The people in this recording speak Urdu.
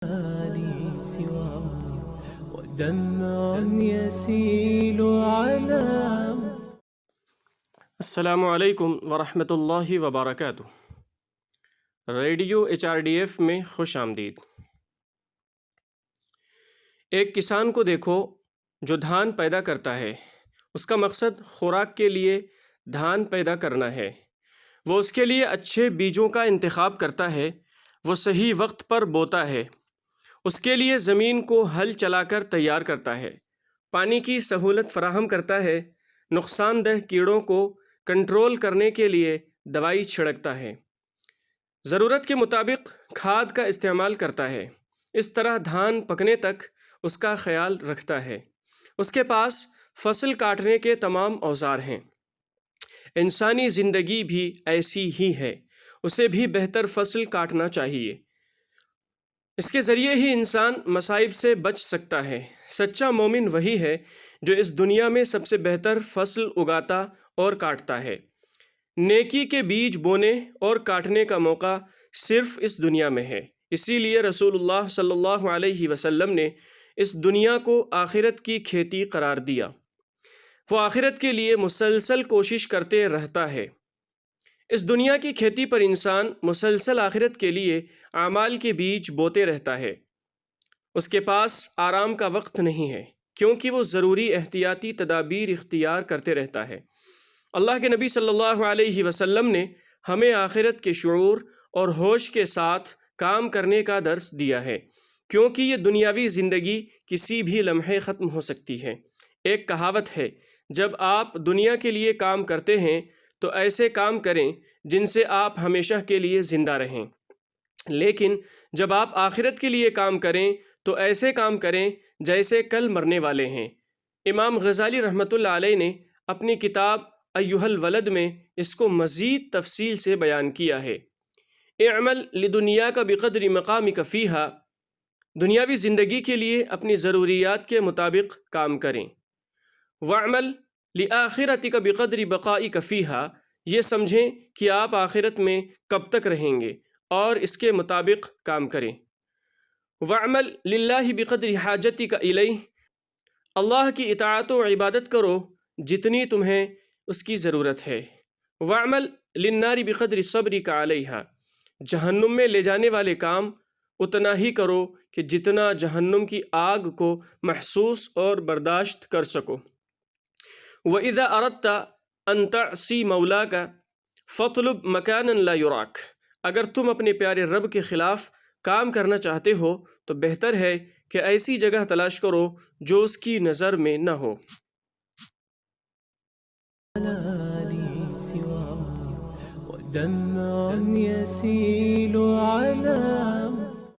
لي سواه ودمع يسيل على السلام علیکم ورحمۃ اللہ وبرکاتہ۔ ریڈیو HRDF میں خوش آمدید۔ ایک کسان کو دیکھو جو دھان پیدا کرتا ہے۔ اس کا مقصد خوراک کے لیے دھان پیدا کرنا ہے۔ وہ اس کے لیے اچھے بیجوں کا انتخاب کرتا ہے۔ وہ صحیح وقت پر بوتا ہے۔ اس کے لیے زمین کو ہل چلا کر تیار کرتا ہے۔ پانی کی سہولت فراہم کرتا ہے۔ نقصان دہ کیڑوں کو کنٹرول کرنے کے لیے دوائی چھڑکتا ہے۔ ضرورت کے مطابق کھاد کا استعمال کرتا ہے۔ اس طرح دھان پکنے تک اس کا خیال رکھتا ہے۔ اس کے پاس فصل کاٹنے کے تمام اوزار ہیں۔ انسانی زندگی بھی ایسی ہی ہے۔ اسے بھی بہتر فصل کاٹنا چاہیے۔ اس کے ذریعے ہی انسان مصائب سے بچ سکتا ہے۔ سچا مومن وہی ہے جو اس دنیا میں سب سے بہتر فصل اگاتا اور کاٹتا ہے۔ نیکی کے بیج بونے اور کاٹنے کا موقع صرف اس دنیا میں ہے۔ اسی لیے رسول اللہ صلی اللہ علیہ وسلم نے اس دنیا کو آخرت کی کھیتی قرار دیا۔ وہ آخرت کے لیے مسلسل کوشش کرتے رہتا ہے۔ اس دنیا کی کھیتی پر انسان مسلسل آخرت کے لیے اعمال کے بیج بوتے رہتا ہے۔ اس کے پاس آرام کا وقت نہیں ہے، کیونکہ وہ ضروری احتیاطی تدابیر اختیار کرتے رہتا ہے۔ اللہ کے نبی صلی اللہ علیہ وسلم نے ہمیں آخرت کے شعور اور ہوش کے ساتھ کام کرنے کا درس دیا ہے، کیونکہ یہ دنیاوی زندگی کسی بھی لمحے ختم ہو سکتی ہے۔ ایک کہاوت ہے، جب آپ دنیا کے لیے کام کرتے ہیں تو ایسے کام کریں جن سے آپ ہمیشہ کے لیے زندہ رہیں، لیکن جب آپ آخرت کے لیے کام کریں تو ایسے کام کریں جیسے کل مرنے والے ہیں۔ امام غزالی رحمۃ اللہ علیہ نے اپنی کتاب ایھا الولد میں اس کو مزید تفصیل سے بیان کیا ہے۔ اعمل لدنیاک بقدر مقامک فیہا، دنیاوی زندگی کے لیے اپنی ضروریات کے مطابق کام کریں۔ واعمل لآخرتک بقدر بقائک فیہا، یہ سمجھیں کہ آپ آخرت میں کب تک رہیں گے اور اس کے مطابق کام کریں۔ واعمل للہ بقدر حاجتک الیہ، اللہ کی اطاعت و عبادت کرو جتنی تمہیں اس کی ضرورت ہے۔ واعمل للنار بقدر صبرک علیہا، جہنم میں لے جانے والے کام اتنا ہی کرو کہ جتنا جہنم کی آگ کو محسوس اور برداشت کر سکو۔ وَإِذَا أَرَدْتَ أَن تَعْصِي مَوْلَاكَ فَاطْلُبْ مَكَانًا لَا يُرَاكَ، اگر تم اپنے پیارے رب کے خلاف کام کرنا چاہتے ہو تو بہتر ہے کہ ایسی جگہ تلاش کرو جو اس کی نظر میں نہ ہو۔ لي سواه ودمع يسيل على